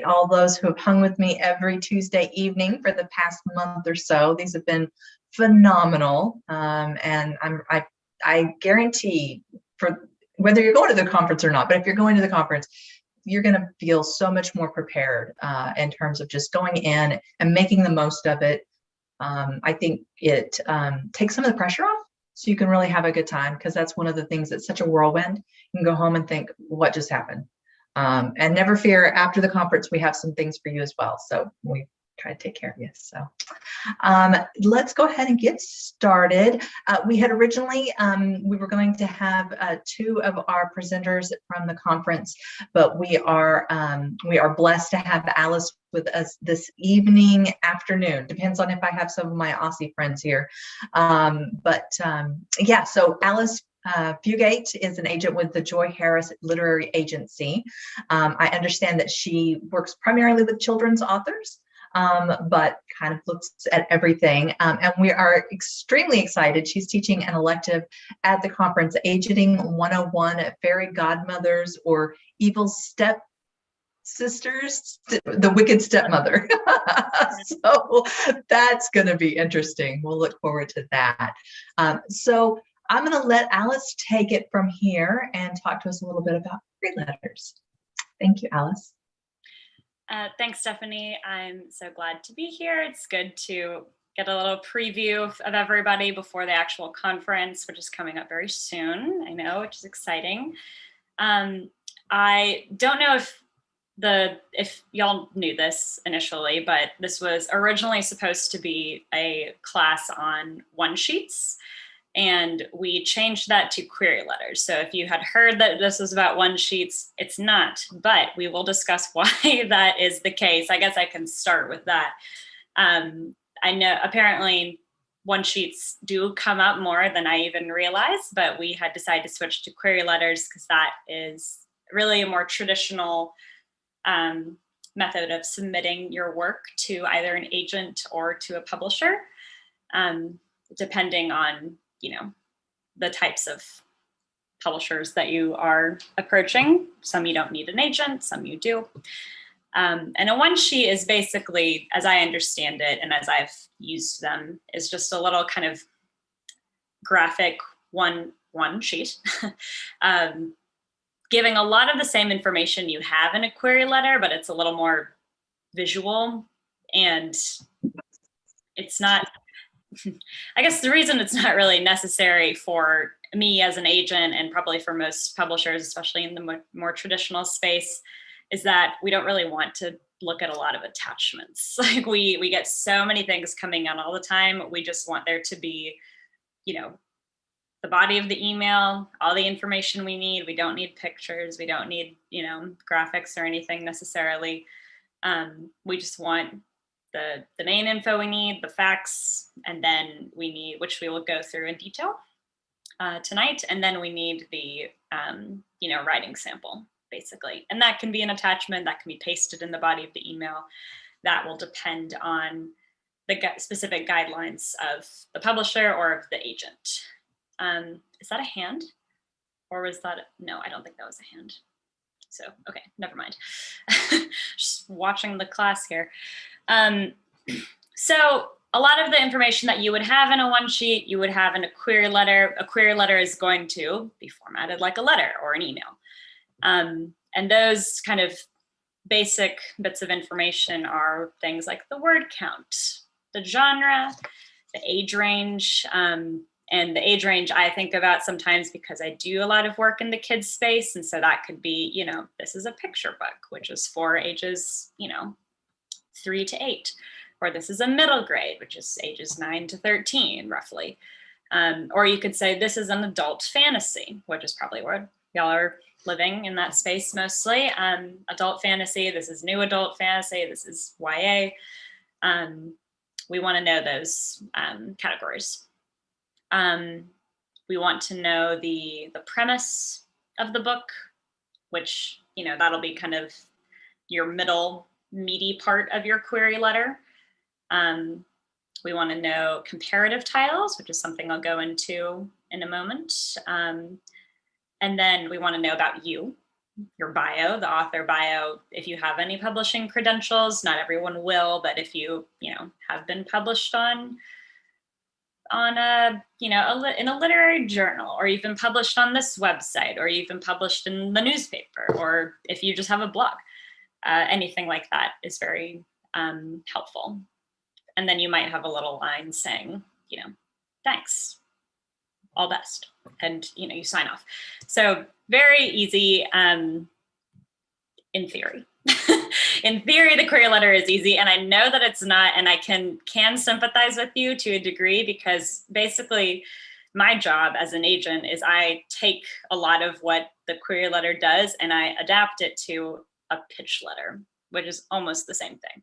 all those who have hung with me every Tuesday evening for the past month or so. These have been phenomenal, and I guarantee, for whether you're going to the conference or not, but if you're going to the conference, you're going to feel so much more prepared in terms of just going in and making the most of it. I think it takes some of the pressure off, so you can really have a good time, because that's one of the things that's such a whirlwind. You can go home and think, what just happened? And never fear, after the conference, we have some things for you as well. So we try to take care of you. So let's go ahead and get started. We had originally, we were going to have two of our presenters from the conference, but we are blessed to have Alice with us this evening, afternoon. Depends on if I have some of my Aussie friends here. Yeah, so Alice Fugate is an agent with the Joy Harris Literary Agency. I understand that she works primarily with children's authors, but kind of looks at everything. And we are extremely excited. She's teaching an elective at the conference, Agenting 101, Fairy Godmothers or Evil Step Sisters, the Wicked Stepmother. So that's going to be interesting. We'll look forward to that. So I'm going to let Alice take it from here and talk to us a little bit about query letters. Thank you, Alice. Thanks, Stephanie. I'm so glad to be here. It's good to get a little preview of everybody before the actual conference, which is coming up very soon, I know, which is exciting. I don't know if y'all knew this initially, but this was originally supposed to be a class on one-sheets, and we changed that to query letters. So if you had heard that this was about one-sheets, it's not, but we will discuss why that is the case. I guess I can start with that. I know apparently one-sheets do come up more than I even realized, but we had decided to switch to query letters because that is really a more traditional method of submitting your work to either an agent or to a publisher, depending on the types of publishers that you are approaching. Some you don't need an agent, some you do. And a one sheet is basically, as I understand it, and as I've used them, is just a little kind of graphic one sheet, giving a lot of the same information you have in a query letter, but it's a little more visual, and it's not, I guess the reason it's not really necessary for me as an agent, and probably for most publishers, especially in the more traditional space, is that we don't really want to look at a lot of attachments. Like we get so many things coming in all the time. We just want there to be, the body of the email, all the information we need. We don't need pictures. We don't need, graphics or anything necessarily. We just want the main info we need, the facts, and then we need, which we will go through in detail tonight, and then we need the, writing sample, basically. And that can be an attachment, that can be pasted in the body of the email. That will depend on the specific guidelines of the publisher or of the agent. Is that a hand? Or was that, no, I don't think that was a hand. So, okay, never mind. Just watching the class here. So a lot of the information that you would have in a one sheet, you would have in a query letter. A query letter is going to be formatted like a letter or an email. And those kind of basic bits of information are things like the word count, the genre, the age range. And the age range I think about sometimes because I do a lot of work in the kids space. And so that could be, this is a picture book, which is for ages, 3 to 8, or this is a middle grade, which is ages 9 to 13, roughly. Or you could say this is an adult fantasy, which is probably where y'all are living in that space mostly. Adult fantasy, this is new adult fantasy, this is YA. We want to know those categories. We want to know the premise of the book, which, that'll be kind of your middle meaty part of your query letter. We want to know comparative titles, which is something I'll go into in a moment. And then we want to know about you. your bio, the author bio, if you have any publishing credentials. Not everyone will, but if you, have been published on a, in a literary journal, or you've been published on this website, or you've been published in the newspaper, or if you just have a blog, anything like that is very helpful. And then you might have a little line saying, thanks, all best. And, you sign off. So very easy in theory. In theory, the query letter is easy, and I know that it's not, and I can sympathize with you to a degree, because basically my job as an agent is I take a lot of what the query letter does and I adapt it to a pitch letter, which is almost the same thing.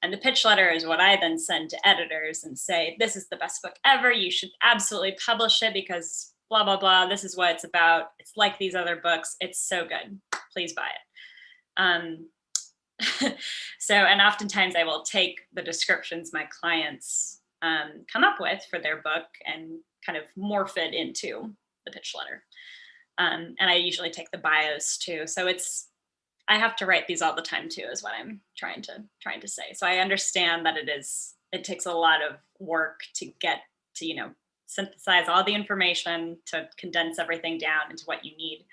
And the pitch letter is what I then send to editors and say, this is the best book ever. You should absolutely publish it because blah, blah, blah. This is what it's about. It's like these other books. It's so good. Please buy it. And oftentimes I will take the descriptions my clients come up with for their book and kind of morph it into the pitch letter. And I usually take the bios too. So I have to write these all the time too, is what I'm trying to say. So I understand that it takes a lot of work to get to, synthesize all the information, to condense everything down into what you need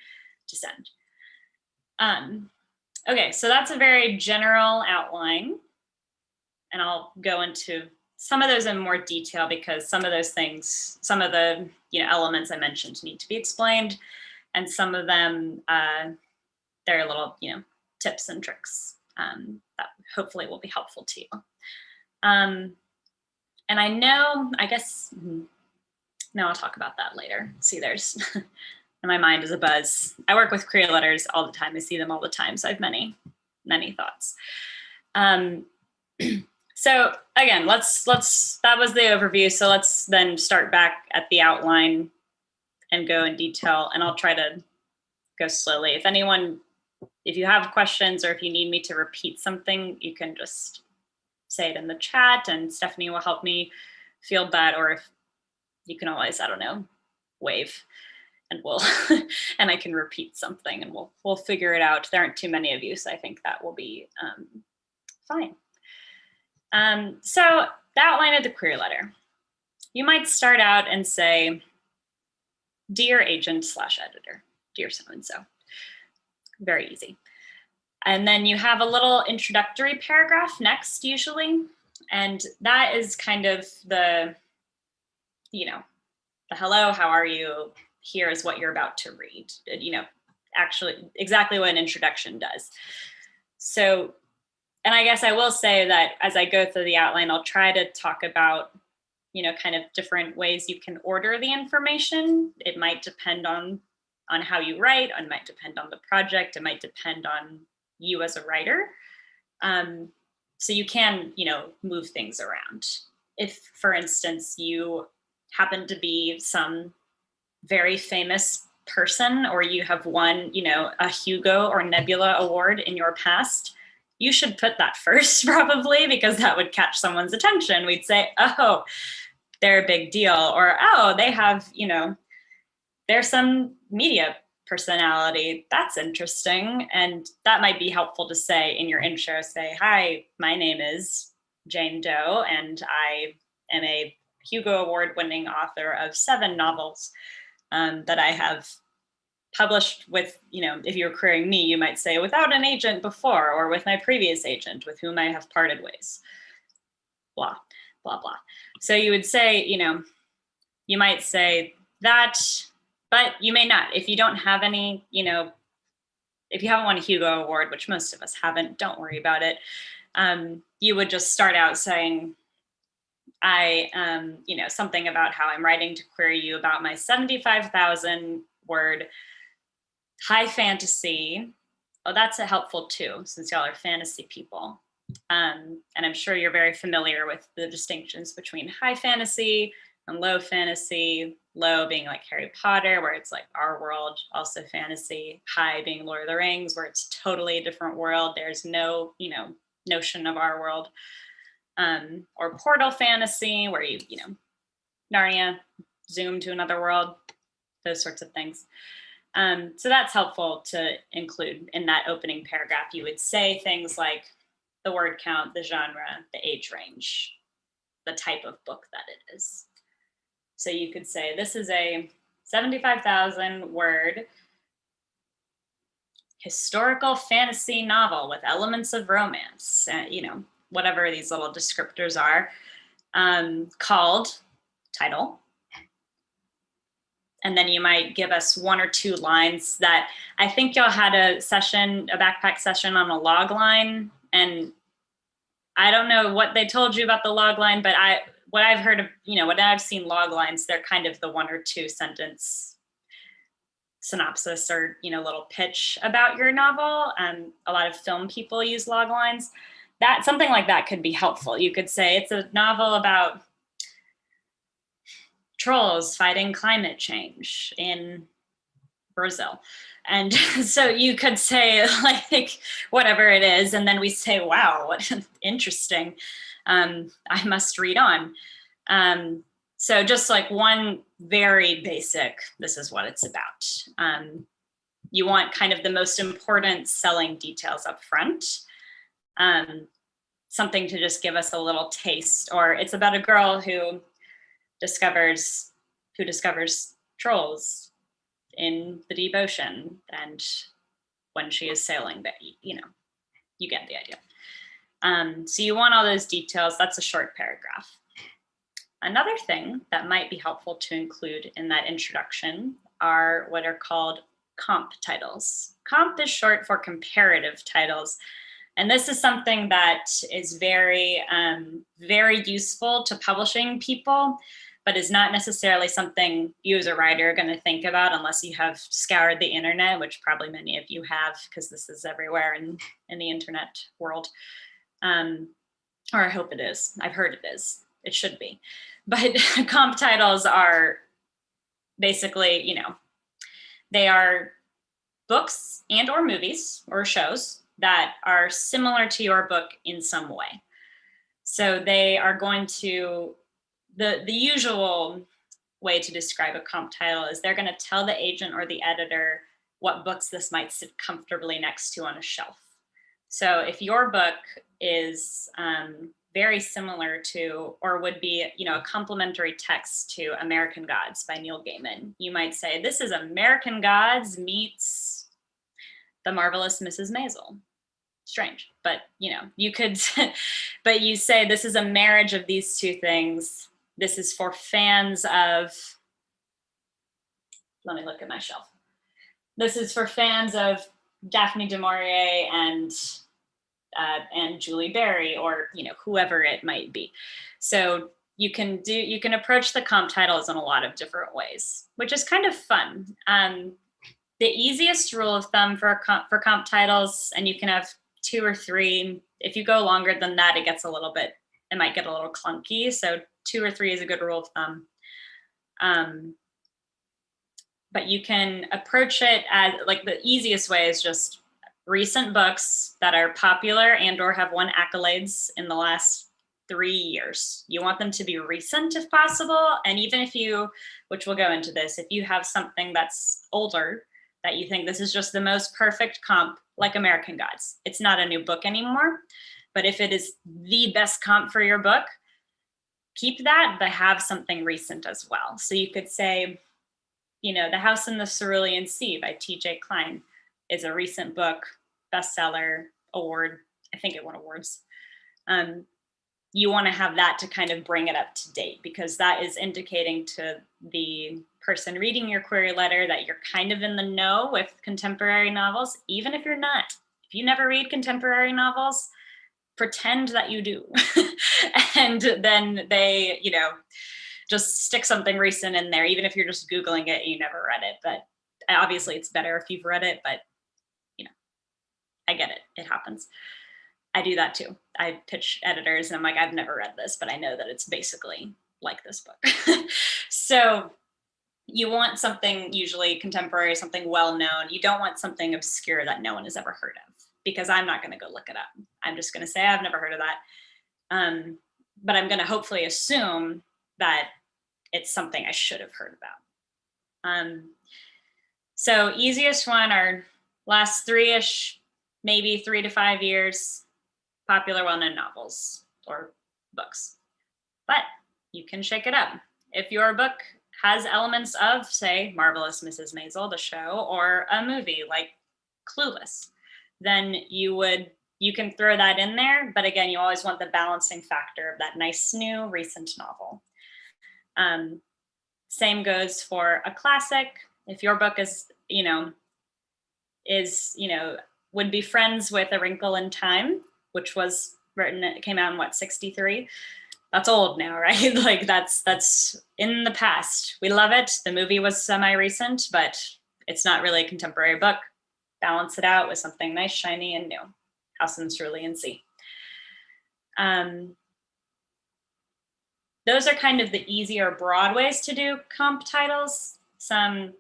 to send. Okay, so that's a very general outline. And I'll go into some of those in more detail, because some of those things, some of the elements I mentioned need to be explained. And some of them, they're little, tips and tricks that hopefully will be helpful to you. And I guess, no, I'll talk about that later. See, there's, my mind is a buzz. I work with query letters all the time. I see them all the time. So I have many, many thoughts. So again, that was the overview. So let's then start back at the outline and go in detail, and I'll try to go slowly. If you have questions, or if you need me to repeat something, you can just say it in the chat and Stephanie will help me field that. Or if you can always, wave and and I can repeat something and we'll figure it out. There aren't too many of you, so I think that will be fine. So the outline of the query letter. You might start out and say, dear agent/editor, dear so-and-so. Very easy. And then you have a little introductory paragraph next, usually. And that is kind of the hello, how are you? Here is what you're about to read. Actually exactly what an introduction does. So, and I guess I will say that as I go through the outline, I'll try to talk about, kind of different ways you can order the information. It might depend on how you write, it might depend on the project, it might depend on you as a writer. So you can, move things around. If, for instance, you happen to be some very famous person, or you have won, a Hugo or Nebula award in your past, you should put that first probably, because that would catch someone's attention. We'd say, oh, they're a big deal, or, oh, they have, there's some media personality. That's interesting. And that might be helpful to say in your intro. Say, hi, my name is Jane Doe, and I am a Hugo Award-winning author of 7 novels that I have published with, if you're querying me, you might say, without an agent before, or with my previous agent with whom I have parted ways, blah, blah, blah. So you would say, you might say that, but you may not. If you don't have any, if you haven't won a Hugo Award, which most of us haven't, don't worry about it. You would just start out saying, something about how I'm writing to query you about my 75,000 word high fantasy. Oh, that's helpful too, since y'all are fantasy people. And I'm sure you're very familiar with the distinctions between high fantasy and low fantasy. Low being like Harry Potter, where it's like our world, also fantasy. High being Lord of the Rings, where it's totally a different world. There's no, notion of our world. Or portal fantasy, where you Narnia, zoom to another world, those sorts of things. So that's helpful to include in that opening paragraph. You would say things like the word count, the genre, the age range, the type of book that it is. So you could say, this is a 75,000 word historical fantasy novel with elements of romance, whatever these little descriptors are, called title. And then you might give us one or two lines that I think y'all had a backpack session on a log line. And I don't know what they told you about the log line, but what I've heard of, when I've seen log lines, they're kind of the one or two sentence synopsis or, little pitch about your novel. A lot of film people use log lines. That something like that could be helpful. You could say it's a novel about trolls fighting climate change in Brazil. And so you could say like whatever it is, and then we say, wow, what interesting. I must read on. So just like one very basic, this is what it's about. You want kind of the most important selling details up front. Something to just give us a little taste, or it's about a girl who discovers trolls in the deep ocean, and when she is sailing, but you get the idea. So you want all those details. That's a short paragraph. Another thing that might be helpful to include in that introduction are what are called comp titles. Comp is short for comparative titles. And this is something that is very, very useful to publishing people, but is not necessarily something you as a writer are going to think about unless you have scoured the internet, which probably many of you have, because this is everywhere in the internet world. Or I hope it is. I've heard it is. It should be. But comp titles are basically, they are books and or movies or shows that are similar to your book in some way. So they are going to, the usual way to describe a comp title is they're going to tell the agent or the editor what books this might sit comfortably next to on a shelf. So if your book is very similar to, or would be, a complementary text to American Gods by Neil Gaiman, you might say, this is American Gods meets The Marvelous Mrs. Maisel. Strange, but you could, but you say this is a marriage of these two things. This is for fans of, let me look at my shelf. This is for fans of Daphne du Maurier and Julie Berry, or whoever it might be. So you can approach the comp titles in a lot of different ways, which is kind of fun. The easiest rule of thumb for comp titles, and you can have 2 or 3. If you go longer than that, it might get a little clunky. So 2 or 3 is a good rule of thumb. But you can approach it as, like, the easiest way is just recent books that are popular and or have won accolades in the last 3 years. You want them to be recent if possible. And even if you, which we'll go into this, if you have something that's older that you think this is just the most perfect comp, like American Gods, it's not a new book anymore. But if it is the best comp for your book, keep that, but have something recent as well. So you could say, The House in the Cerulean Sea by T.J. Klein is a recent book, bestseller, award. I think it won awards. You want to have that to kind of bring it up to date, because that is indicating to the person reading your query letter that you're kind of in the know with contemporary novels, even if you're not. If you never read contemporary novels, pretend that you do. And then they, just stick something recent in there, even if you're just Googling it and you never read it. But obviously it's better if you've read it, but I get it. It happens. I do that too. I pitch editors and I'm like, I've never read this, but I know that it's basically like this book. So you want something usually contemporary, something well-known. You don't want something obscure that no one has ever heard of, because I'm not going to go look it up. I'm just going to say, I've never heard of that. But I'm going to hopefully assume that it's something I should have heard about. So easiest one are last 3-ish, maybe 3 to 5 years, popular well-known novels or books. But you can shake it up. If your book has elements of, say, Marvelous Mrs. Maisel, the show, or a movie like Clueless, then you can throw that in there. But again, you always want the balancing factor of that nice, new, recent novel. Same goes for a classic. If your book is, would be friends with A Wrinkle in Time, which was written, it came out in 63. That's old now, right? Like that's in the past. We love it. The movie was semi-recent, but it's not really a contemporary book. Balance it out with something nice, shiny, and new. House and Cerulean Sea. Those are kind of the easier broad ways to do comp titles. Some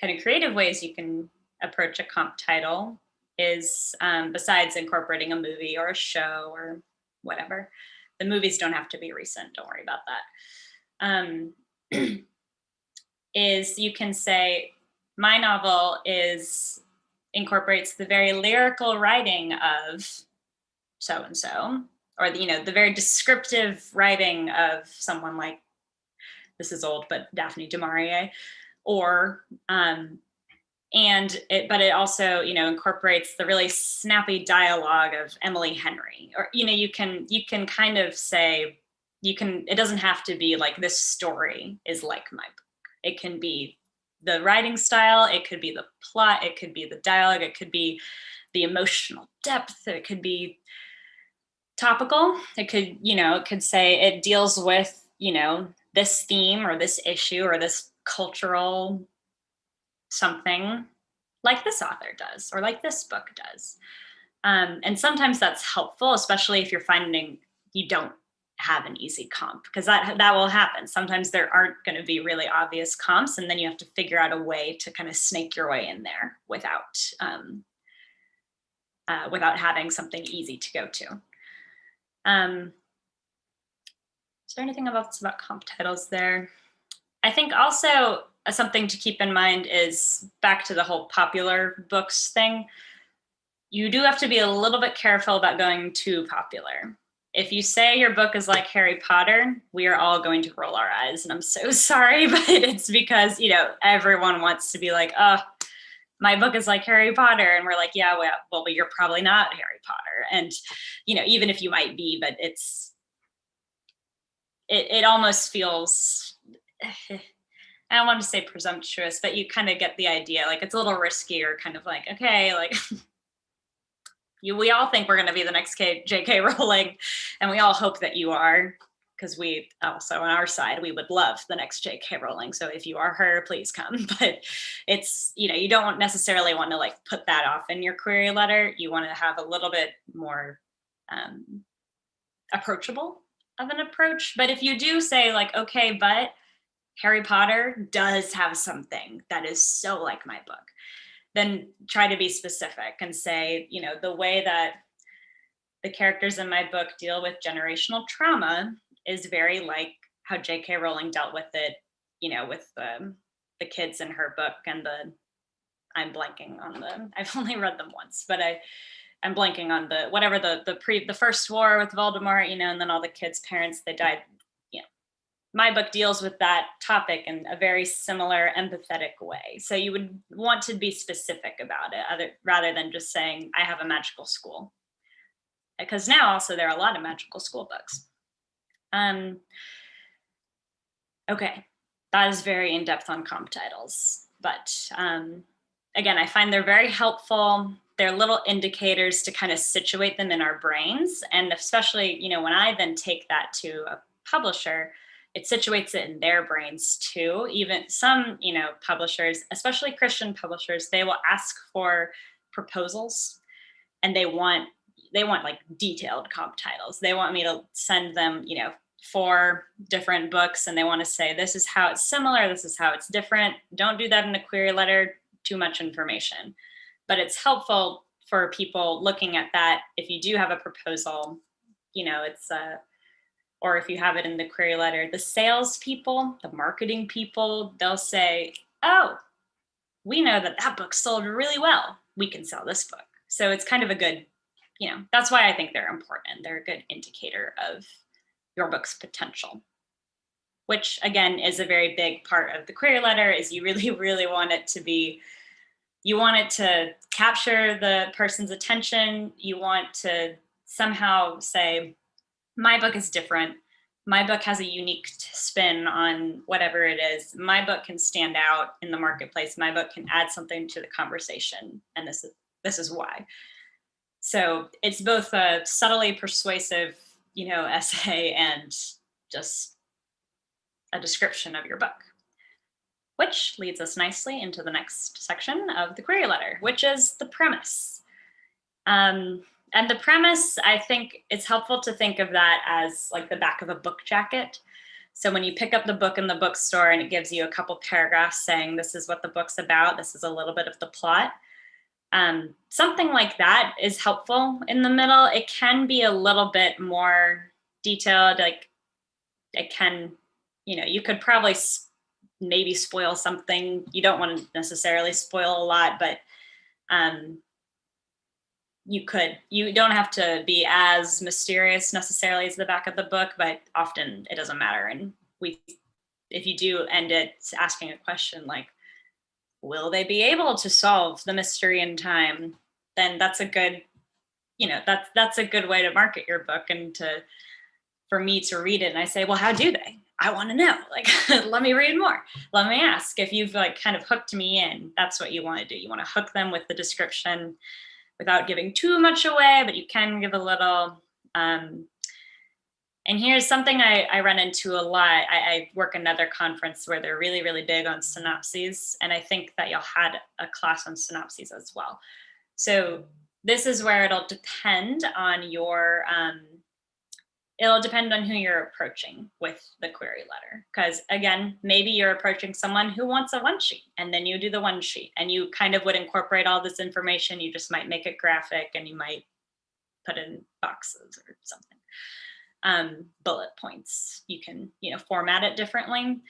kind of creative ways you can approach a comp title is, besides incorporating a movie or a show or whatever, the movies don't have to be recent, don't worry about that, is you can say, my novel incorporates the very lyrical writing of so-and-so, or the very descriptive writing of someone like, this is old, but Daphne du Maurier, or but it also incorporates the really snappy dialogue of Emily Henry, or you can kind of say, it doesn't have to be like, this story is like my book. It can be the writing style, it could be the plot, it could be the dialogue, it could be the emotional depth, it could be topical, it could say it deals with this theme or this issue or this cultural something, like this author does or like this book does. And sometimes that's helpful, especially if you're finding you don't have an easy comp, because that will happen. Sometimes there aren't going to be really obvious comps, and then you have to figure out a way to kind of snake your way in there without having something easy to go to. Is there anything else about comp titles there? I think also something to keep in mind is, back to the whole popular books thing, you do have to be a little bit careful about going too popular. If you say your book is like Harry Potter, we are all going to roll our eyes, and I'm so sorry, but it's because, everyone wants to be like, oh, my book is like Harry Potter. And we're like, yeah, well, but you're probably not Harry Potter. And, even if you might be, but it almost feels, I don't want to say presumptuous, but you kind of get the idea. Like, it's a little riskier, kind of like, okay, like we all think we're going to be the next J.K. Rowling, and we all hope that you are, because we also, on our side, we would love the next J.K. Rowling. So if you are her, please come. But it's, you don't necessarily want to like put that off in your query letter. You want to have a little bit more approachable of an approach. But if you do say like, okay, but Harry Potter does have something that is so like my book, then try to be specific and say, the way that the characters in my book deal with generational trauma is very like how J.K. Rowling dealt with it, with the kids in her book, and I'm blanking on I've only read them once, but I'm blanking on the first war with Voldemort, and then all the kids' parents, they died. My book deals with that topic in a very similar, empathetic way. So you would want to be specific about it, rather than just saying, I have a magical school. Because now also there are a lot of magical school books. Okay, that is very in-depth on comp titles. But again, I find they're very helpful. They're little indicators to kind of situate them in our brains. And especially, when I then take that to a publisher, it situates it in their brains too. Even some, publishers, especially Christian publishers, they will ask for proposals, and they want like detailed comp titles. They want me to send them, 4 different books, and they want to say, this is how it's similar, this is how it's different. Don't do that in a query letter, too much information. But it's helpful for people looking at that. If you do have a proposal, it's or if you have it in the query letter, the sales people, the marketing people, they'll say, oh, we know that that book sold really well. We can sell this book. So it's kind of a good, that's why I think they're important. They're a good indicator of your book's potential, which again is a very big part of the query letter. Is you really, really want it to be, you want it to capture the person's attention. You want to somehow say, my book is different. My book has a unique spin on whatever it is. My book can stand out in the marketplace. My book can add something to the conversation. And this is why. So it's both a subtly persuasive, essay and just a description of your book, which leads us nicely into the next section of the query letter, which is the premise. And the premise, I think it's helpful to think of that as like the back of a book jacket. So when you pick up the book in the bookstore and it gives you a couple paragraphs saying this is what the book's about, this is a little bit of the plot. Something like that is helpful in the middle. It can be a little bit more detailed. Like it can, you could probably maybe spoil something. You don't want to necessarily spoil a lot, but you don't have to be as mysterious necessarily as the back of the book, but often it doesn't matter. And if you do end it asking a question like, will they be able to solve the mystery in time? Then that's a good, that's a good way to market your book and for me to read it. And I say, well, how do they? I want to know, like, let me read more. Let me ask. If you've like kind of hooked me in, that's what you want to do. You want to hook them with the description without giving too much away, but you can give a little. And here's something I run into a lot. I work another conference where they're really, really big on synopses. And I think that you'll had a class on synopses as well. So this is where it'll depend on it'll depend on who you're approaching with the query letter. Because again, maybe you're approaching someone who wants a one sheet and then you do the one sheet and you kind of would incorporate all this information. You just might make it graphic and you might put in boxes or something. Bullet points, you can, format it differently.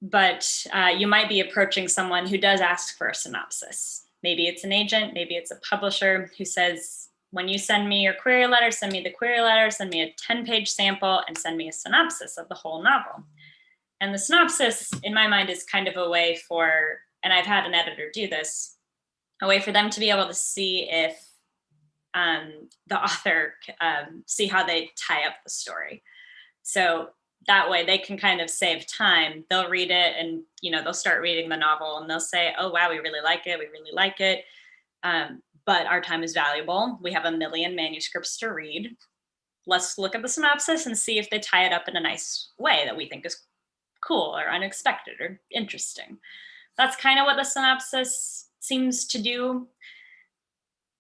But you might be approaching someone who does ask for a synopsis. Maybe it's an agent, maybe it's a publisher who says, when you send me your query letter, send me the query letter, send me a 10-page sample, and send me a synopsis of the whole novel. And the synopsis, in my mind, is kind of a way for, and I've had an editor do this, a way for them to be able to see if the author, see how they tie up the story. So that way they can kind of save time. They'll read it and, they'll start reading the novel and they'll say, oh, wow, we really like it. We really like it. But our time is valuable. We have 1 million manuscripts to read. Let's look at the synopsis and see if they tie it up in a nice way that we think is cool or unexpected or interesting. That's kind of what the synopsis seems to do.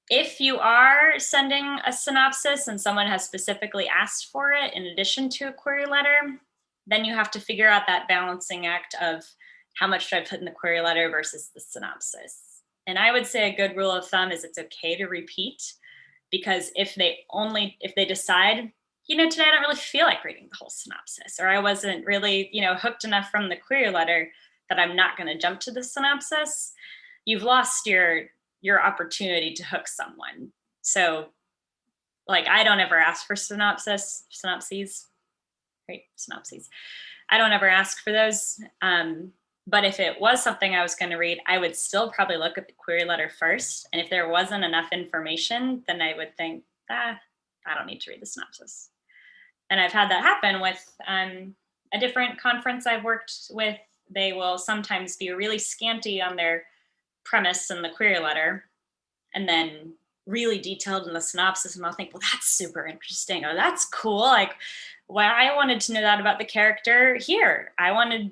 If you are sending a synopsis and someone has specifically asked for it in addition to a query letter, then you have to figure out that balancing act of how much should I put in the query letter versus the synopsis. And I would say a good rule of thumb is it's okay to repeat, because if they decide, today I don't really feel like reading the whole synopsis, or I wasn't really, hooked enough from the query letter that I'm not going to jump to the synopsis, you've lost your opportunity to hook someone. So like, I don't ever ask for synopses. I don't ever ask for those. But if it was something I was going to read, I would still probably look at the query letter first. And if there wasn't enough information, then I would think, I don't need to read the synopsis. And I've had that happen with a different conference I've worked with. They will sometimes be really scanty on their premise in the query letter and then really detailed in the synopsis. And I'll think, well, that's super interesting. Oh, that's cool. Like, well, I wanted to know that about the character here. I wanted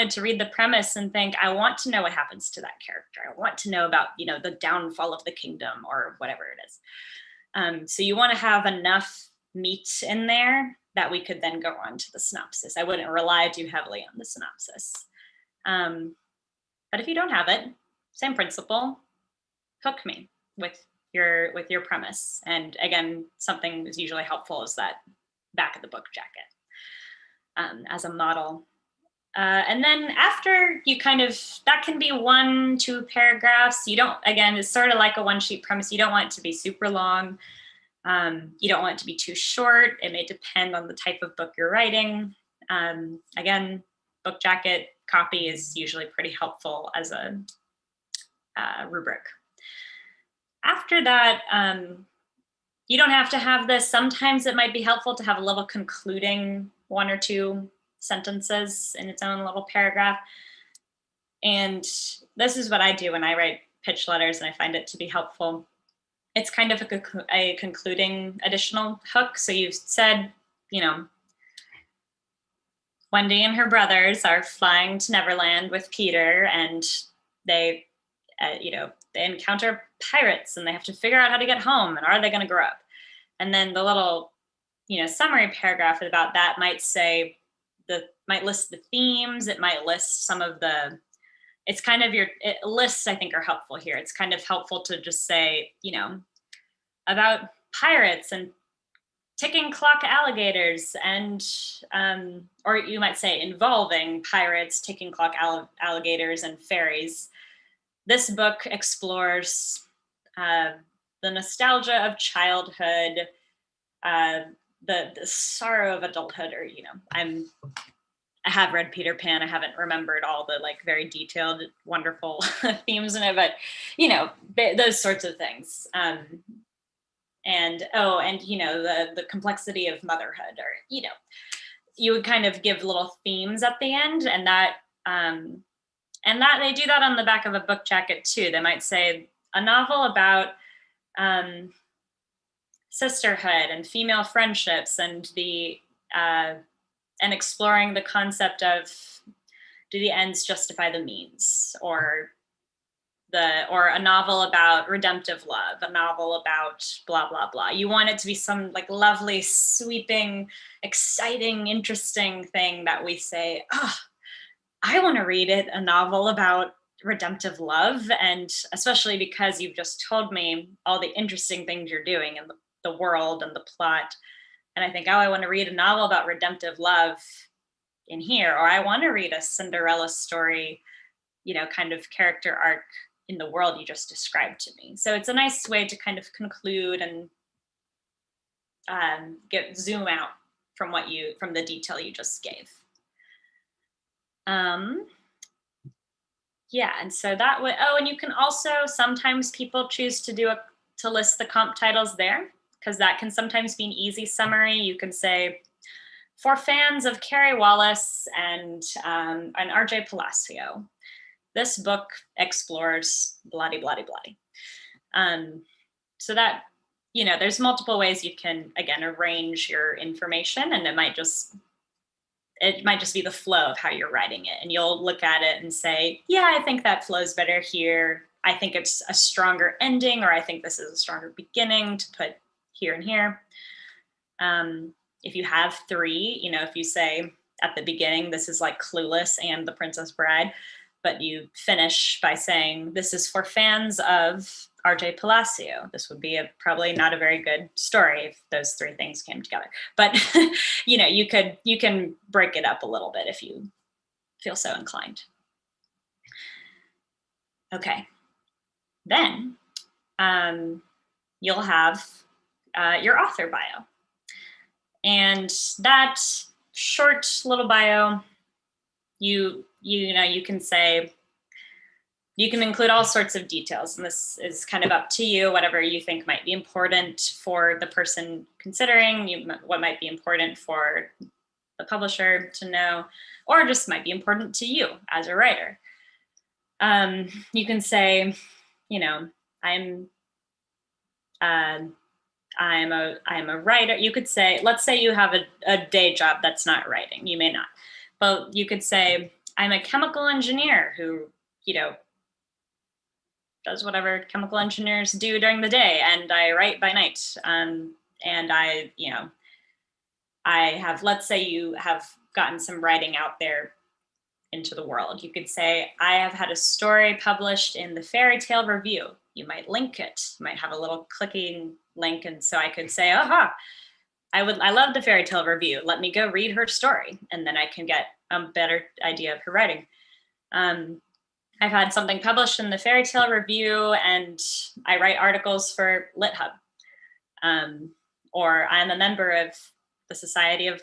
to read the premise and think, I want to know what happens to that character. I want to know about, the downfall of the kingdom or whatever it is. So you want to have enough meat in there that we could then go on to the synopsis. I wouldn't rely too heavily on the synopsis. But if you don't have it, same principle, hook me with your premise. And again, something that's usually helpful is that back of the book jacket as a model. And then after you that can be 1-2 paragraphs. You don't, again, it's sort of like a one-sheet premise. You don't want it to be super long. You don't want it to be too short. It may depend on the type of book you're writing. Again, book jacket copy is usually pretty helpful as a rubric. After that, you don't have to have this. Sometimes it might be helpful to have a little concluding 1 or 2 sentences in its own little paragraph. And this is what I do when I write pitch letters, and I find it to be helpful. It's kind of a concluding additional hook. So you've said, Wendy and her brothers are flying to Neverland with Peter, and they, they encounter pirates, and they have to figure out how to get home, and are they going to grow up? And then the little, summary paragraph about that might say, might list the themes. It might list some of the, it's kind of lists, I think, are helpful here. It's kind of helpful to just say, about pirates and ticking clock alligators, and, or you might say involving pirates, ticking clock alligators, and fairies. This book explores the nostalgia of childhood, the sorrow of adulthood, or, I have read Peter Pan. I haven't remembered all the very detailed, wonderful themes in it, but, those sorts of things. And the complexity of motherhood, or, you would kind of give little themes at the end, and that they do that on the back of a book jacket too. They might say a novel about sisterhood and female friendships, and and exploring the concept of, do the ends justify the means, or a novel about redemptive love, a novel about blah, blah, blah. You want it to be some lovely, sweeping, exciting, interesting thing that we say, oh, I want to read it, a novel about redemptive love. And especially because you've just told me all the interesting things you're doing in the world and the plot. And I think, oh, I want to read a novel about redemptive love in here, or I want to read a Cinderella story, kind of character arc in the world you just described to me. So it's a nice way to kind of conclude and zoom out from the detail you just gave. Yeah, and so that would, and you can also, sometimes people choose to list the comp titles there, because that can sometimes be an easy summary. You can say, for fans of Carrie Wallace and R.J. Palacio, this book explores bloody, bloody, bloody. So that, there's multiple ways you can, again, arrange your information, and it might just be the flow of how you're writing it. And you'll look at it and say, yeah, I think that flows better here. I think it's a stronger ending, or I think this is a stronger beginning to put here and here. If you have 3, if you say at the beginning, this is like Clueless and The Princess Bride, but you finish by saying, this is for fans of R.J. Palacio. This would be probably not a very good story if those 3 things came together. But, you can break it up a little bit if you feel so inclined. Okay. Then you'll have your author bio. And that short little bio, you can say, you can include all sorts of details, and this is kind of up to you, whatever you think might be important for the person considering, what might be important for the publisher to know, or just might be important to you as a writer. You can say, I'm a writer. You could say, let's say you have a day job that's not writing. You may not, but you could say, I'm a chemical engineer who, does whatever chemical engineers do during the day, and I write by night. And I have, let's say you have gotten some writing out there into the world. You could say, I have had a story published in the Fairy Tale Review. You might link it. You might have a little clicking link. And so I could say, I love the Fairy Tale Review. Let me go read her story. And then I can get a better idea of her writing. I've had something published in the Fairy Tale Review, and I write articles for LitHub. Or I'm a member of the Society of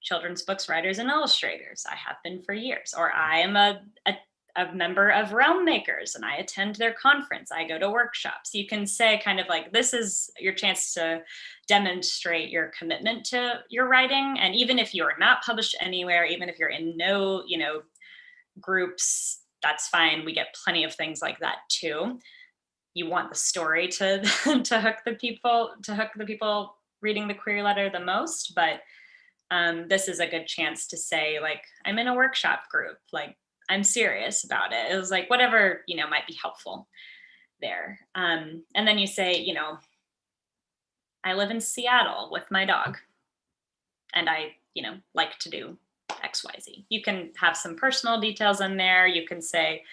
Children's Books Writers and Illustrators. I have been for years. Or I am a member of Realm Makers and I attend their conference. I go to workshops. You can say kind of like, this is your chance to demonstrate your commitment to your writing. And even if you are not published anywhere, even if you're in no, groups, that's fine. We get plenty of things like that too. You want the story to to hook the people reading the query letter the most, but this is a good chance to say, like, I'm in a workshop group, like, I'm serious about it. It was like whatever, might be helpful there. And then you say, I live in Seattle with my dog and I, like to do XYZ. You can have some personal details in there. You can say,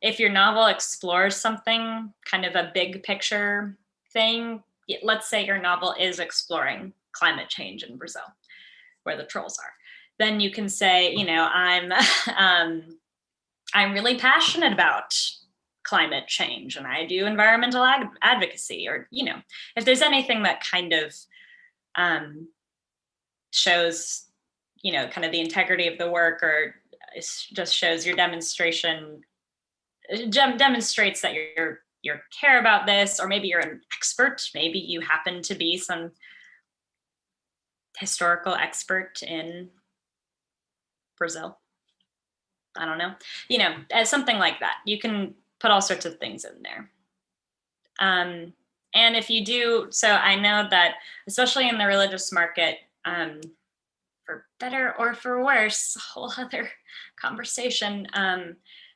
if your novel explores something, kind of a big picture thing, let's say your novel is exploring climate change in Brazil, where the trolls are. Then you can say, I'm really passionate about climate change and I do environmental advocacy, or, if there's anything that kind of shows, kind of the integrity of the work, or just shows your demonstration, demonstrates that you care about this, or maybe you're an expert, maybe you happen to be some historical expert in Brazil. I don't know, as something like that. You can put all sorts of things in there. And if you do, so I know that, especially in the religious market, for better or for worse, a whole other conversation,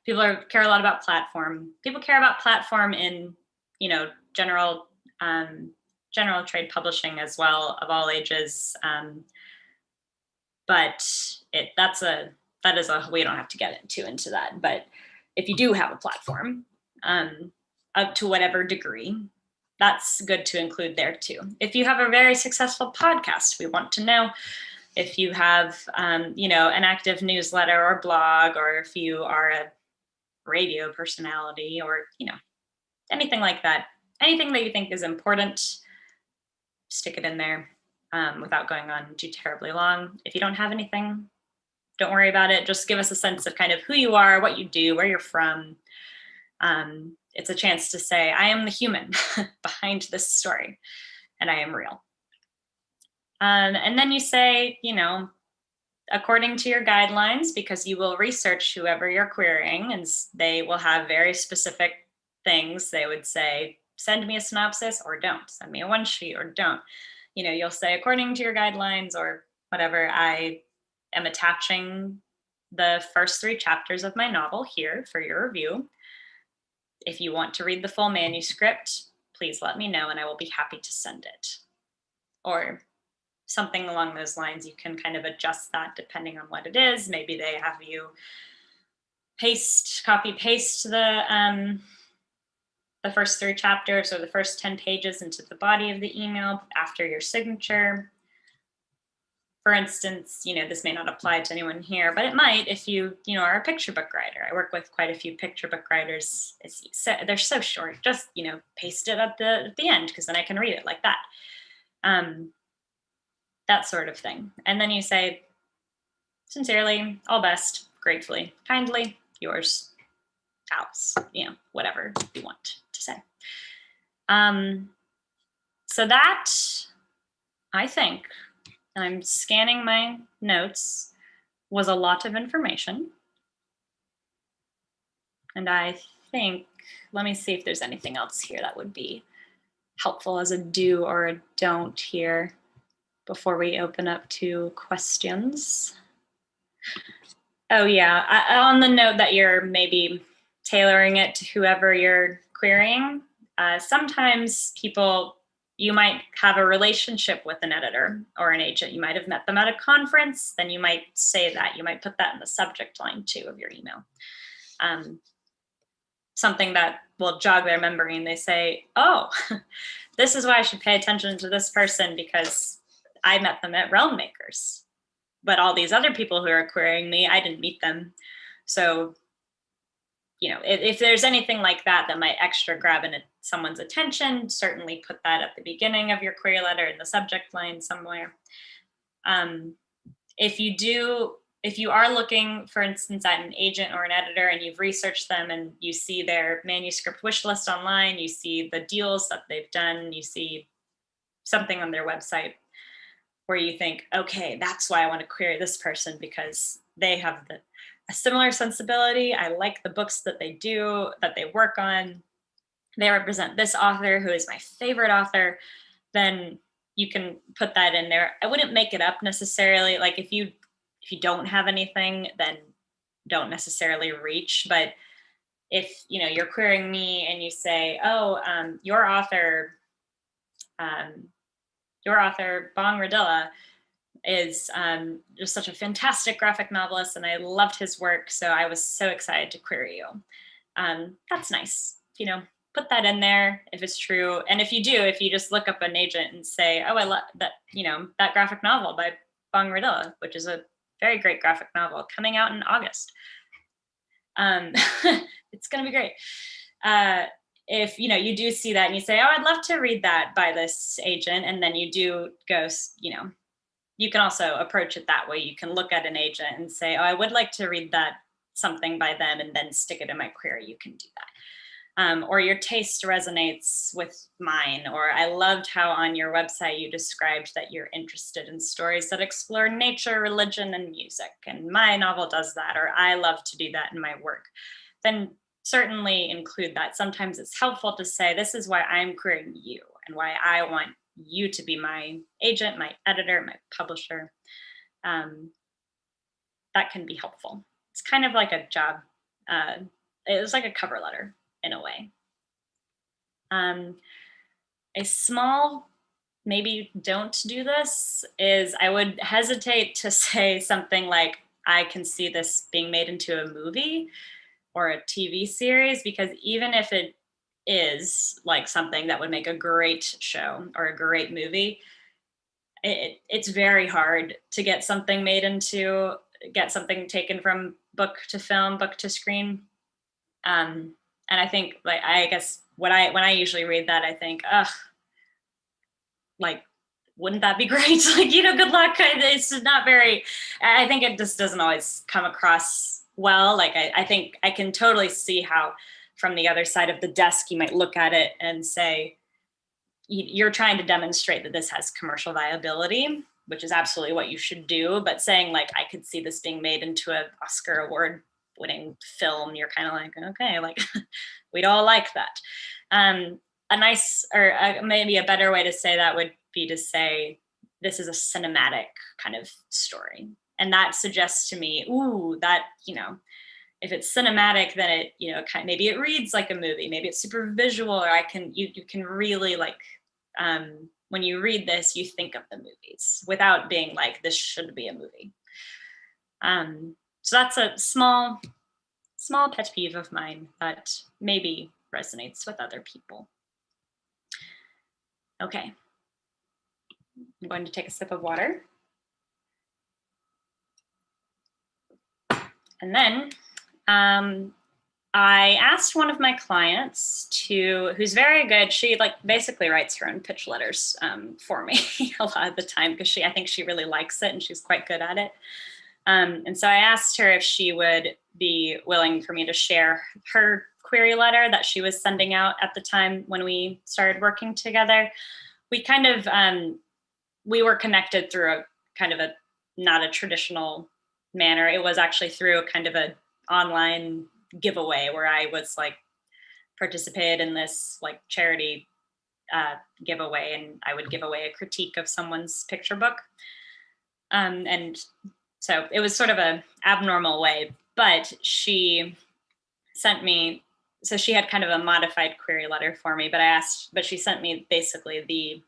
people care a lot about platform. People care about platform in, general trade publishing as well, of all ages. But that is we don't have to get into that. But if you do have a platform, up to whatever degree, that's good to include there too. If you have a very successful podcast, we want to know. If you have, an active newsletter or blog, or if you are a radio personality, or, anything like that, anything that you think is important, stick it in there without going on too terribly long. If you don't have anything, don't worry about it. Just give us a sense of kind of who you are, what you do, where you're from. It's a chance to say, I am the human behind this story, and I am real. And then you say, according to your guidelines, because you will research whoever you're querying, and they will have very specific things. They would say, send me a synopsis or don't. Send me a one sheet or don't. You'll say, according to your guidelines or whatever, I am attaching the first 3 chapters of my novel here for your review. If you want to read the full manuscript, please let me know and I will be happy to send it. Or something along those lines. You can kind of adjust that depending on what it is. Maybe they have you copy paste the first 3 chapters or the first 10 pages into the body of the email after your signature. For instance, this may not apply to anyone here, but it might if you, are a picture book writer. I work with quite a few picture book writers. They're so short. Just, paste it at the end, because then I can read it like that. That sort of thing. And then you say, sincerely, all best, gratefully, kindly, yours, Alice, whatever you want to say. So that, I think, I'm scanning my notes, was a lot of information. And I think, let me see if there's anything else here that would be helpful as a do or a don't here before we open up to questions. Oh yeah, on the note that you're maybe tailoring it to whoever you're querying, sometimes you might have a relationship with an editor or an agent. You might have met them at a conference, then you might say that. You might put that in the subject line too of your email. Something that will jog their memory, and they say, oh, this is why I should pay attention to this person, because I met them at Realm Makers. but all these other people who are querying me, I didn't meet them. So, you know, if there's anything like that that might extra grab someone's attention, certainly put that at the beginning of your query letter in the subject line somewhere. If you are looking, for instance, at an agent or an editor and you've researched them and you see their manuscript wish list online, you see the deals that they've done, you see something on their website where you think, okay, that's why I want to query this person, because they have a similar sensibility. I like the books that they do, that they work on. They represent this author who is my favorite author. Then you can put that in there. I wouldn't make it up necessarily. Like if you don't have anything, then don't necessarily reach. But if you're querying me and you say, oh, your author Bong Radilla is just such a fantastic graphic novelist, and I loved his work, so I was so excited to query you. That's nice. Put that in there if it's true. And if you just look up an agent and say, oh, I love that, that graphic novel by Bong Radilla, which is a very great graphic novel coming out in August. It's going to be great. If you do see that and you say, oh, I'd love to read that by this agent, and then you do go, you can also approach it that way. You can look at an agent and say, oh, I would like to read that something by them, and then stick it in my query. You can do that. Or your taste resonates with mine, or I loved how on your website you described that you're interested in stories that explore nature, religion, and music, and my novel does that, or I love to do that in my work. Then certainly include that. Sometimes it's helpful to say, this is why I'm querying you and why I want you to be my agent, my editor, my publisher. That can be helpful. It's kind of like a job. It was like a cover letter in a way. A small, maybe don't do this, is I would hesitate to say something like, I can see this being made into a movie or a TV series, because even if it is like something that would make a great show or a great movie, it's very hard to get something taken from book to film, book to screen. And I think, like, I guess when I usually read that, I think, like, wouldn't that be great? Like, good luck. It's not very, I think it just doesn't always come across well. Like, I think I can totally see how from the other side of the desk, you might look at it and say, you're trying to demonstrate that this has commercial viability, which is absolutely what you should do. But saying, like, I could see this being made into an Oscar award winning film, you're kind of like, okay, like, we'd all like that. A nice, or maybe a better way to say that would be to say, this is a cinematic kind of story. And that suggests to me, ooh, that, if it's cinematic, then it, maybe it reads like a movie, maybe it's super visual, or you can really, like, when you read this, you think of the movies without being like, this should be a movie. So that's a small pet peeve of mine that maybe resonates with other people. Okay, I'm going to take a sip of water. And then I asked one of my clients who's very good. She basically writes her own pitch letters for me a lot of the time, because I think she really likes it and she's quite good at it. And so I asked her if she would be willing for me to share her query letter that she was sending out at the time when we started working together. We kind of, we were connected through a kind of not a traditional manner. It was actually through kind of an online giveaway where I was participated in this charity giveaway, and I would give away a critique of someone's picture book. And so it was sort of an abnormal way, but she sent me, so she had kind of a modified query letter for me, but she sent me basically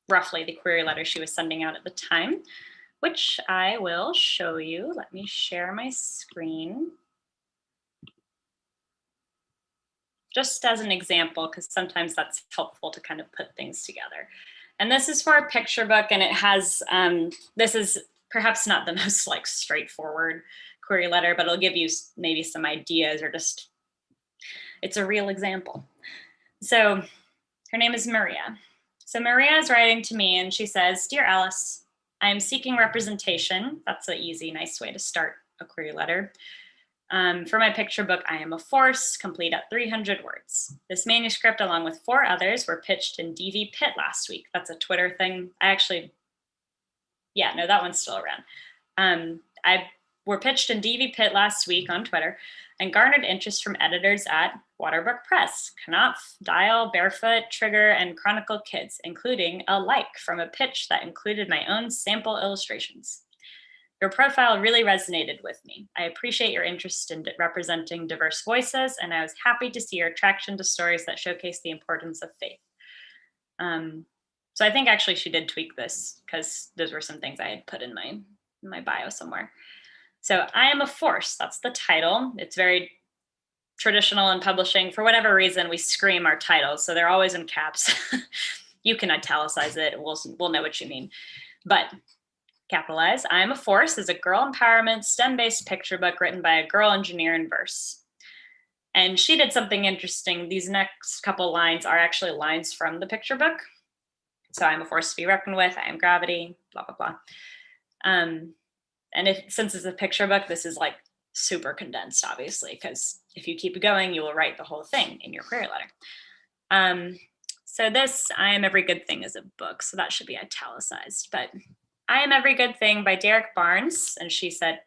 roughly the query letter she was sending out at the time, which I will show you. Let me share my screen. Just as an example, because sometimes that's helpful to kind of put things together. And this is for a picture book, and it has, this is perhaps not the most like straightforward query letter, but it'll give you maybe some ideas, or just, it's a real example. So her name is Maria. So Maria is writing to me and she says, "Dear Alice, I am seeking representation." That's an easy, nice way to start a query letter. "For my picture book, I Am a Force, complete at 300 words. This manuscript, along with 4 others, were pitched in DV Pit last week." That's a Twitter thing. No, that one's still around. Were pitched in DV Pit last week on Twitter and garnered interest from editors at Waterbrook Press, Knopf, Dial, Barefoot, Trigger, and Chronicle Kids, including a like from a pitch that included my own sample illustrations. Your profile really resonated with me. I appreciate your interest in representing diverse voices, and I was happy to see your attraction to stories that showcase the importance of faith. So I think actually she did tweak this, because those were some things I had put in my bio somewhere. So I Am a Force, that's the title. It's very traditional in publishing. For whatever reason, we scream our titles, so they're always in caps. You can italicize it, we'll know what you mean. But capitalize, I Am a Force is a girl empowerment, STEM-based picture book written by a girl engineer in verse. And she did something interesting. These next couple lines are actually lines from the picture book. So I'm a force to be reckoned with, I am gravity, blah, blah, blah. And since it's a picture book, this is like super condensed, obviously, because if you keep going, you will write the whole thing in your query letter. So this, I Am Every Good Thing, is a book, so that should be italicized. But I Am Every Good Thing by Derek Barnes, and she said,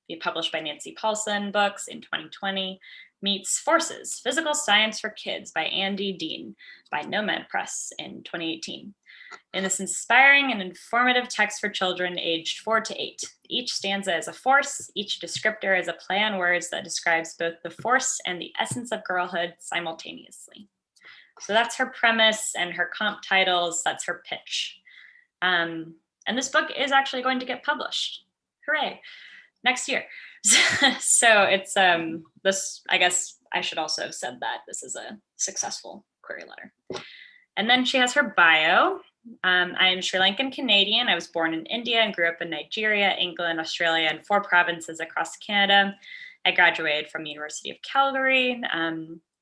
be published by Nancy Paulson Books in 2020, meets Forces, Physical Science for Kids by Andy Dean by Nomad Press in 2018. In this inspiring and informative text for children aged 4 to 8, each stanza is a force, each descriptor is a play on words that describes both the force and the essence of girlhood simultaneously. So that's her premise and her comp titles, that's her pitch. And this book is actually going to get published. Hooray, next year. So it's this, I guess I should also have said that this is a successful query letter. And then she has her bio. I am Sri Lankan Canadian. I was born in India and grew up in Nigeria, England, Australia, and 4 provinces across Canada. I graduated from the University of Calgary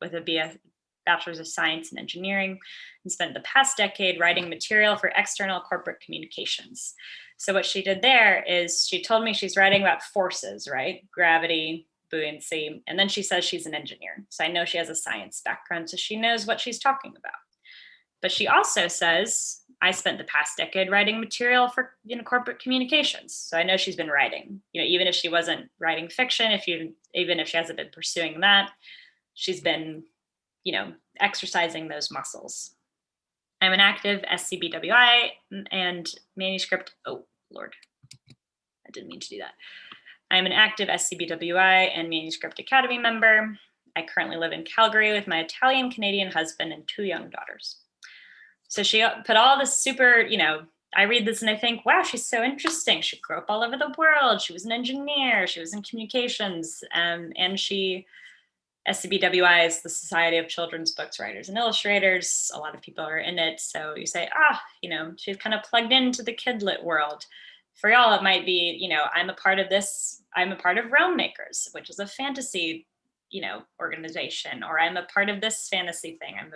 with a Bachelor's of Science in Engineering, and spent the past decade writing material for external corporate communications. So what she did there is she told me she's writing about forces, right? Gravity, buoyancy, and then she says she's an engineer. So I know she has a science background, so she knows what she's talking about. But she also says, I spent the past decade writing material for corporate communications. So I know she's been writing, even if she wasn't writing fiction, even if she hasn't been pursuing that, she's been, exercising those muscles. I'm an active SCBWI and manuscript, oh Lord, I didn't mean to do that. I'm an active SCBWI and Manuscript Academy member. I currently live in Calgary with my Italian Canadian husband and 2 young daughters. So she put all this super, I read this and I think, wow, she's so interesting. She grew up all over the world. She was an engineer. She was in communications. And SCBWI is the Society of Children's Books Writers and Illustrators. A lot of people are in it. So you say, she's kind of plugged into the kidlit world. For y'all, it might be, I'm a part of this. I'm a part of Realm Makers, which is a fantasy, organization, or I'm a part of this fantasy thing. I'm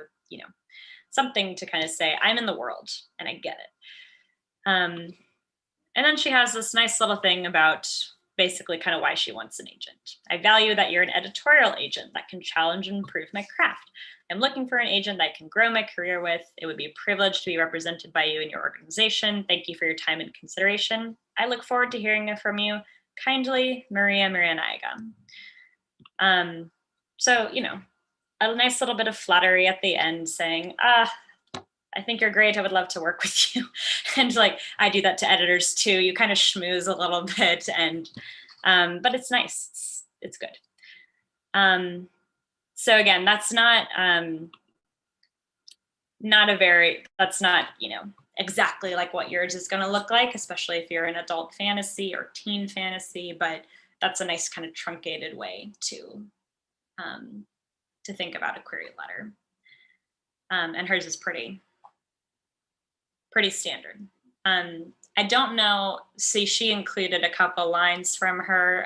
something to kind of say, I'm in the world and I get it. And then she has this nice little thing about basically kind of why she wants an agent. I value that you're an editorial agent that can challenge and improve my craft. I'm looking for an agent that I can grow my career with. It would be a privilege to be represented by you and your organization. Thank you for your time and consideration. I look forward to hearing from you. Kindly, Maria Naiga. So, a nice little bit of flattery at the end saying, I think you're great. I would love to work with you. And I do that to editors too. You kind of schmooze a little bit but it's nice. It's good. So again, that's not exactly like what yours is going to look like, especially if you're in adult fantasy or teen fantasy, but that's a nice kind of truncated way to think about a query letter. And hers is pretty standard. I I don't know. See, she included a couple lines from her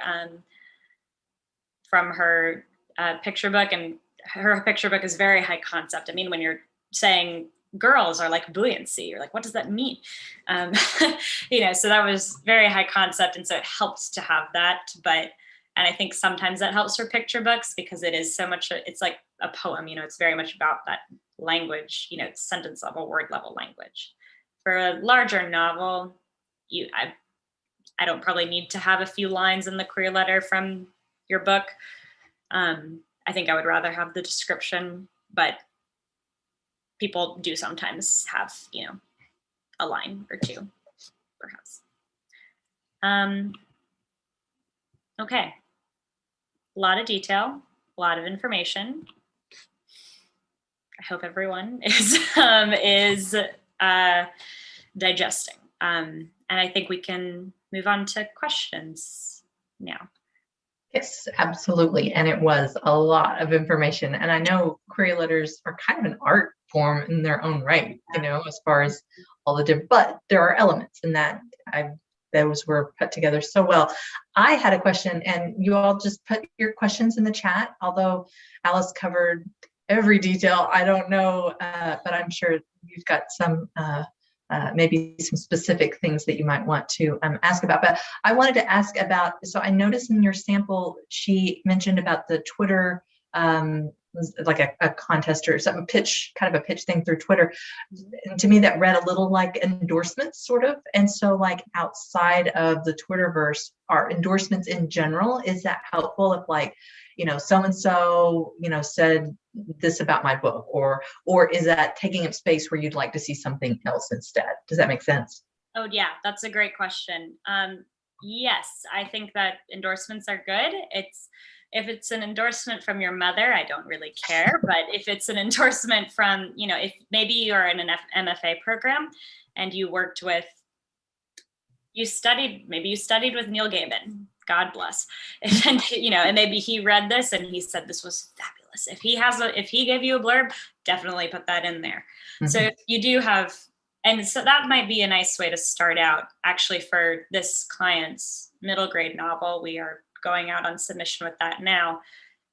picture book, and her picture book is very high concept. I mean, when you're saying girls are like buoyancy, you're like, what does that mean? So that was very high concept, and so it helps to have that. And I think sometimes that helps for picture books because it is so much. It's like a poem. It's very much about that language. It's sentence level, word level language. For a larger novel, I don't probably need to have a few lines in the query letter from your book. I think I would rather have the description, but people do sometimes have, a line or two, perhaps. Okay. A lot of detail, a lot of information. I hope everyone is digesting. And I think we can move on to questions now. Yes, absolutely. And it was a lot of information. And I know query letters are kind of an art form in their own right, as far as all the different, but there are elements in that. Those were put together so well. I had a question, and you all just put your questions in the chat, although Alice covered every detail. I don't know, but I'm sure you've got some maybe some specific things that you might want to ask about. But I wanted to ask about, so I noticed in your sample, she mentioned about the Twitter, like a contest or something, kind of a pitch thing through Twitter. And to me, that read a little like endorsements, sort of. And so like outside of the Twitterverse, are endorsements in general, is that helpful if like, so-and-so, said this about my book, or is that taking up space where you'd like to see something else instead? Does that make sense? Oh yeah, that's a great question. Yes, I think that endorsements are good. If it's an endorsement from your mother, I don't really care. But if it's an endorsement from, if maybe you're in an MFA program and you studied with Neil Gaiman, God bless. And, and maybe he read this and he said, this was fabulous. If he gave you a blurb, definitely put that in there. Mm-hmm. So if you do have, and so that might be a nice way to start out. Actually, for this client's middle grade novel, we are going out on submission with that now.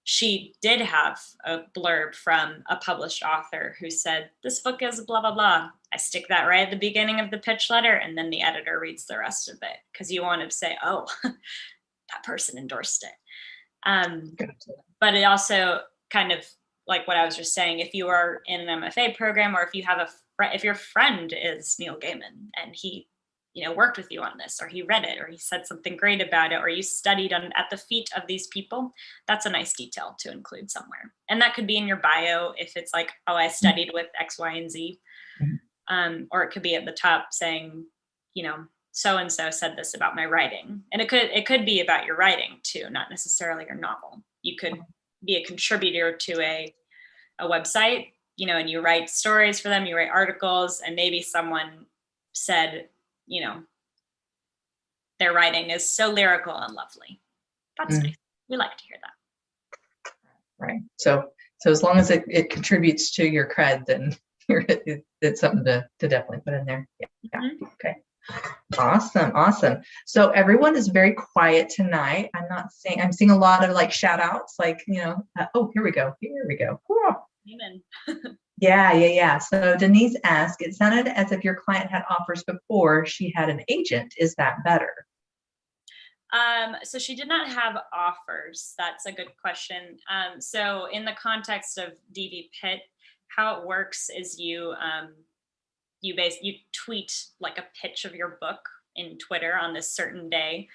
She did have a blurb from a published author who said, this book is blah, blah, blah. I stick that right at the beginning of the pitch letter, and then the editor reads the rest of it, because you want to say, oh, that person endorsed it. But it also kind of, like what I was just saying, if you are in an MFA program, or if you have if your friend is Neil Gaiman and he worked with you on this, or he read it, or he said something great about it, or you studied at the feet of these people, that's a nice detail to include somewhere. And that could be in your bio if it's like, oh, I studied with X, Y, and Z. Or it could be at the top saying, so-and-so said this about my writing. And it could be about your writing too, not necessarily your novel. You could be a contributor to a website, and you write stories for them, you write articles, and maybe someone said, their writing is so lyrical and lovely. That's nice. We like to hear that. Right. So as long as it contributes to your cred, then it's something to definitely put in there. Yeah. Okay. Awesome. So everyone is very quiet tonight. I'm seeing a lot of like shout outs, like, oh, here we go. Amen. Yeah. So Denise asked, it sounded as if your client had offers before she had an agent. Is that better? So she did not have offers. That's a good question. So in the context of DV Pitt, how it works is you tweet like a pitch of your book in Twitter on this certain day.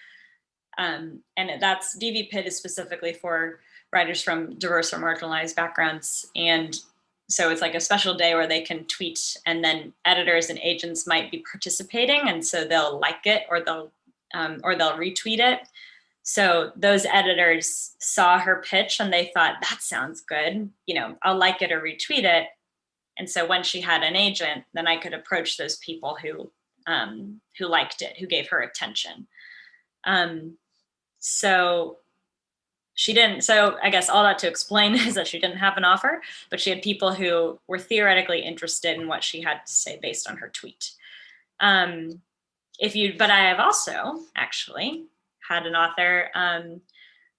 And that's DV Pitt is specifically for writers from diverse or marginalized backgrounds. And so it's like a special day where they can tweet, and then editors and agents might be participating. And so they'll like it, or they'll retweet it. So those editors saw her pitch and they thought, that sounds good. I'll like it or retweet it. And so when she had an agent, then I could approach those people who liked it, who gave her attention. So she didn't. So I guess all that to explain is that she didn't have an offer, but she had people who were theoretically interested in what she had to say based on her tweet. but I have also actually had an author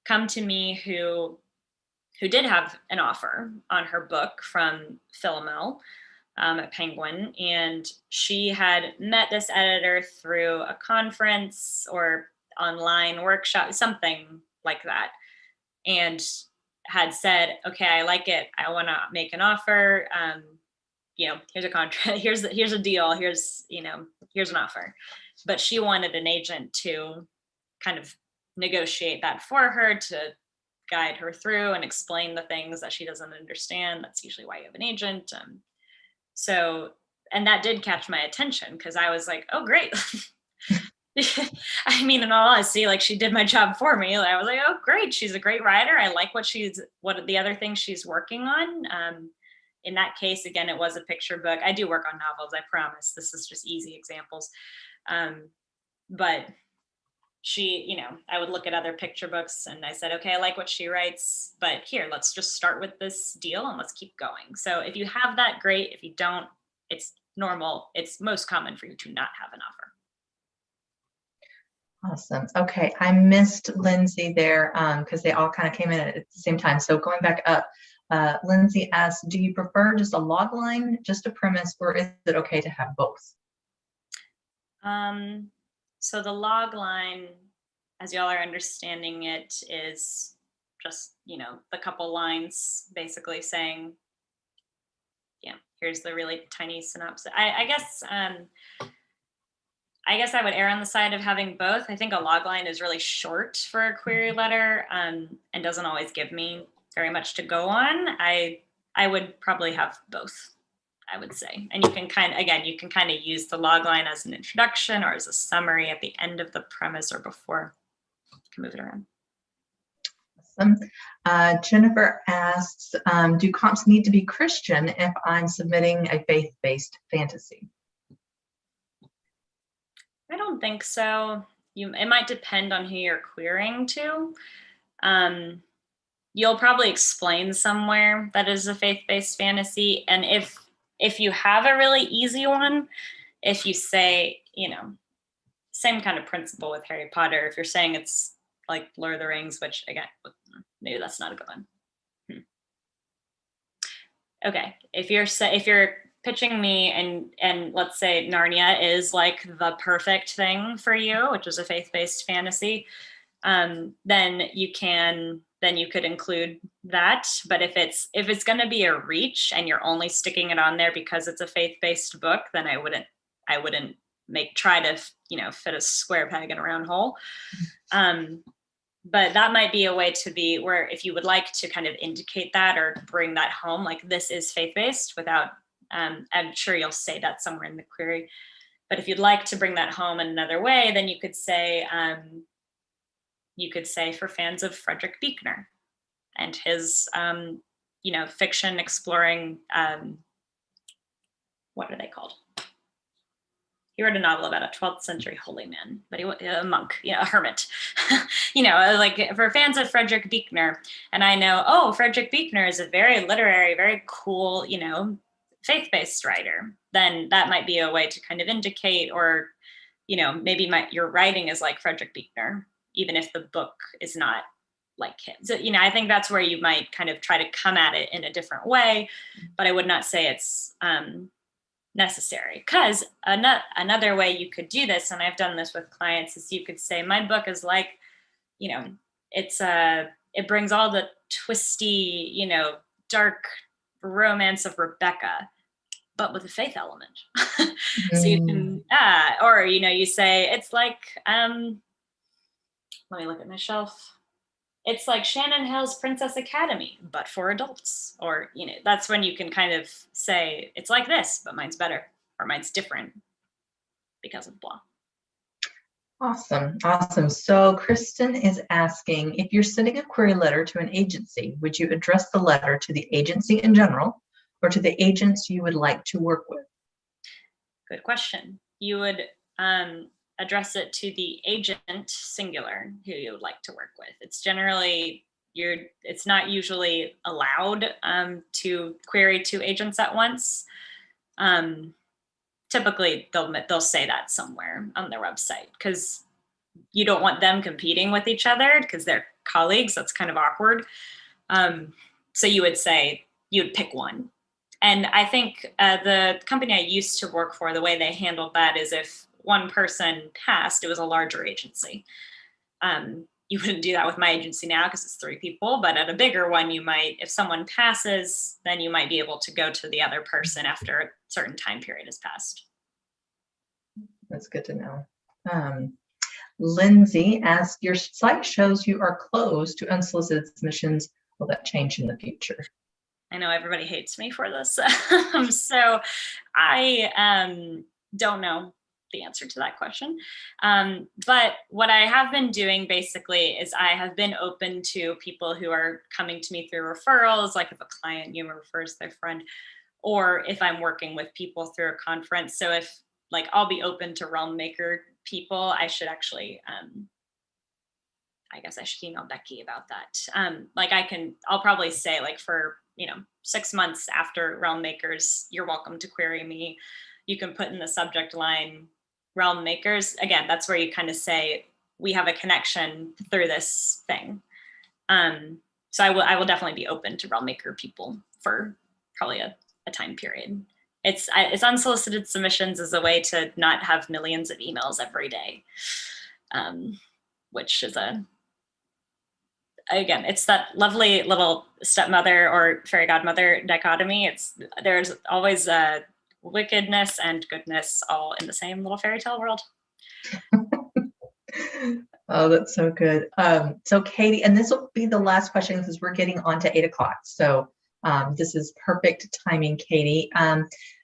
come to me who did have an offer on her book from Philomel at Penguin, and she had met this editor through a conference or online workshop, something like that, and had said, okay, I like it, I want to make an offer, here's a contract, here's a deal, here's an offer. But she wanted an agent to kind of negotiate that for her, to guide her through and explain the things that she doesn't understand. That's usually why you have an agent. And that did catch my attention, because I was like, oh, great. I mean, in all honesty, like, she did my job for me. I was like, oh, great. She's a great writer. I like what the other things she's working on. In that case, again, it was a picture book. I do work on novels, I promise. This is just easy examples. But she, I would look at other picture books and I said, okay, I like what she writes, but here, let's just start with this deal and let's keep going. So if you have that, great. If you don't, it's normal. It's most common for you to not have an offer. Awesome. Okay, I missed Lindsay there because they all kind of came in at the same time. So going back up, Lindsay asks, do you prefer just a log line, just a premise, or is it okay to have both? So the log line, as y'all are understanding it, is just, the couple lines basically saying, here's the really tiny synopsis. I guess I would err on the side of having both. I think a log line is really short for a query letter and doesn't always give me very much to go on. I would probably have both, I would say. And you can kind of use the log line as an introduction or as a summary at the end of the premise or before. You can move it around. Awesome. Jennifer asks, do comps need to be Christian if I'm submitting a faith-based fantasy? I don't think so. It might depend on who you're querying to. You'll probably explain somewhere that is a faith-based fantasy. And if you have a really easy one, if you say, same kind of principle with Harry Potter, if you're saying it's like Lord of the Rings, which again, maybe that's not a good one. Okay, if you're pitching me and let's say Narnia is like the perfect thing for you, which is a faith-based fantasy, then you could include that. But if it's going to be a reach and you're only sticking it on there because it's a faith-based book, then I wouldn't try to fit a square peg in a round hole. But that might be a way to be where, if you would like to kind of indicate that or bring that home, like this is faith-based without, I'm sure you'll say that somewhere in the query. But if you'd like to bring that home in another way, then you could say for fans of Frederick Buechner and his, fiction exploring, what are they called? He wrote a novel about a 12th century holy man, but he was a monk, a hermit, like for fans of Frederick Buechner. And I know, Frederick Buechner is a very literary, very cool, faith-based writer. Then that might be a way to kind of indicate, or, maybe your writing is like Frederick Buechner, even if the book is not like him. So, I think that's where you might kind of try to come at it in a different way, but I would not say it's, necessary. Because another way you could do this, and I've done this with clients, is you could say, my book is like, it brings all the twisty, dark romance of Rebecca, but with a faith element. So you can, or, you say, it's like, let me look at my shelf. It's like Shannon Hill's Princess Academy, but for adults. Or, that's when you can kind of say, it's like this, but mine's better, or mine's different because of blah. Awesome. So Kristen is asking, if you're sending a query letter to an agency, would you address the letter to the agency in general or to the agents you would like to work with? Good question. You would address it to the agent, singular, who you would like to work with. It's generally, it's not usually allowed to query two agents at once. typically they'll say that somewhere on their website, because you don't want them competing with each other because they're colleagues. That's kind of awkward. So you would pick one. And I think the company I used to work for, the way they handled that is if one person passed, it was a larger agency. You wouldn't do that with my agency now because it's 3 people, but at a bigger one, you might, if someone passes, then you might be able to go to the other person after a certain time period has passed. That's good to know. Lindsay asks, your site shows you are closed to unsolicited submissions. Will that change in the future? I know everybody hates me for this. So I don't know the answer to that question. But what I have been doing basically is I have been open to people who are coming to me through referrals, like if a client refers their friend, or if I'm working with people through a conference. So if I'll be open to Realm Maker people, I should actually, I guess I should email Becky about that. I'll probably say for, 6 months after Realm Makers, you're welcome to query me. You can put in the subject line Realm Makers. Again, that's where you kind of say, we have a connection through this thing. So I will definitely be open to Realm Maker people for probably a time period. It's unsolicited submissions as a way to not have millions of emails every day, which is again, it's that lovely little stepmother or fairy godmother dichotomy. There's always wickedness and goodness all in the same little fairy tale world. Oh, that's so good. So Katie, and this will be the last question because we're getting on to 8 o'clock. So this is perfect timing, Katie.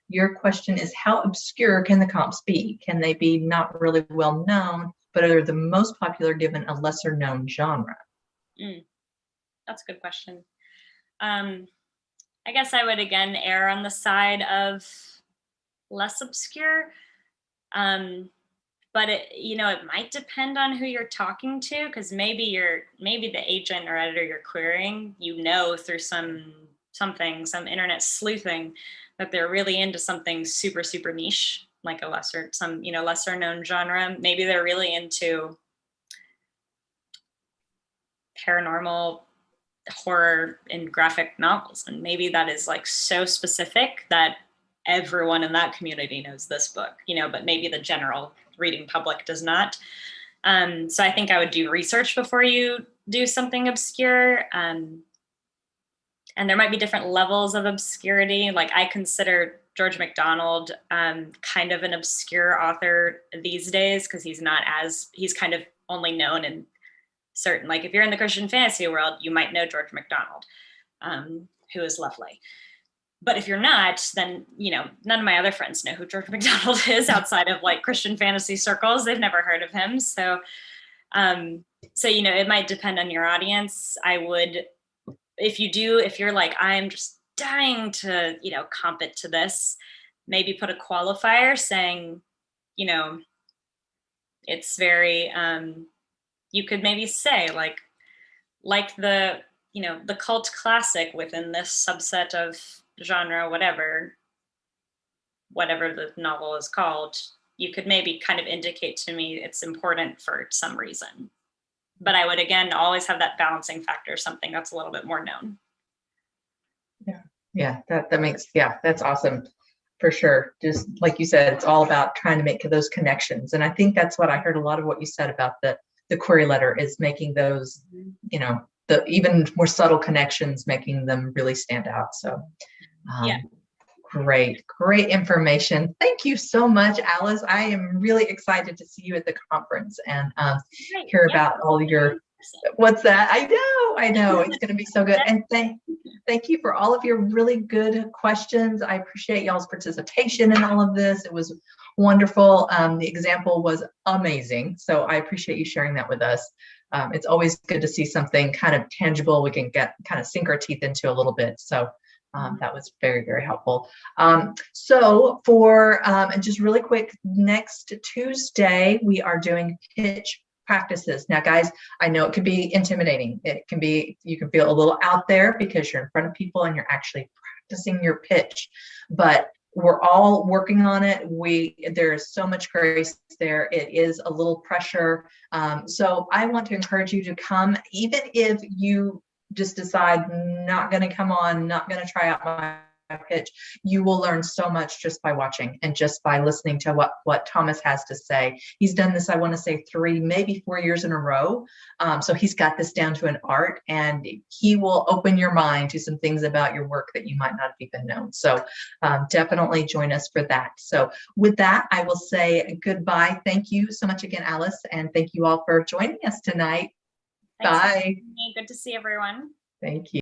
Your question is, how obscure can the comps be? Can they be not really well known, but are the most popular given a lesser known genre? That's a good question. I guess I would again err on the side of less obscure. But it might depend on who you're talking to, because maybe the agent or editor you're querying, through some internet sleuthing, that they're really into something super, super niche, like a lesser known genre. Maybe they're really into paranormal horror in graphic novels, and maybe that is so specific that everyone in that community knows this book, but maybe the general reading public does not. So I think I would do research before you do something obscure. And there might be different levels of obscurity. I consider George MacDonald kind of an obscure author these days, because he's kind of only known in certain, if you're in the Christian fantasy world, you might know George MacDonald, who is lovely. But if you're not, then, none of my other friends know who George MacDonald is outside of Christian fantasy circles. They've never heard of him. So, it might depend on your audience. I would, if you're I'm just dying to, comp it to this, maybe put a qualifier saying, it's very, you could maybe say the, the cult classic within this subset of genre, whatever the novel is called, you could maybe kind of indicate to me it's important for some reason. But I would, again, always have that balancing factor, something that's a little bit more known. Yeah, that makes, that's awesome. For sure. Just like you said, it's all about trying to make those connections. And I think that's what I heard a lot of what you said about the query letter is making those, the even more subtle connections, making them really stand out. So great information. Thank you so much, Alice. I am really excited to see you at the conference and hear about all your, what's that? I know. It's going to be so good. And thank you for all of your really good questions. I appreciate y'all's participation in all of this. It was wonderful. The example was amazing. So I appreciate you sharing that with us. It's always good to see something kind of tangible we can sink our teeth into a little bit. So that was very, very helpful. So for, and just really quick, next Tuesday, we are doing pitch practices. Now, guys, I know it can be intimidating. You can feel a little out there because you're in front of people and you're actually practicing your pitch. But we're all working on it. There's so much grace there. It is a little pressure. So I want to encourage you to come, even if you just decide not going to come on, not going to try out my pitch. You will learn so much just by watching and just by listening to what Thomas has to say. He's done this, I want to say 3, maybe 4 years in a row. So he's got this down to an art, and he will open your mind to some things about your work that you might not have even known. So definitely join us for that. So with that, I will say goodbye. Thank you so much again, Alice, and thank you all for joining us tonight. Thanks. Bye. Good to see everyone. Thank you.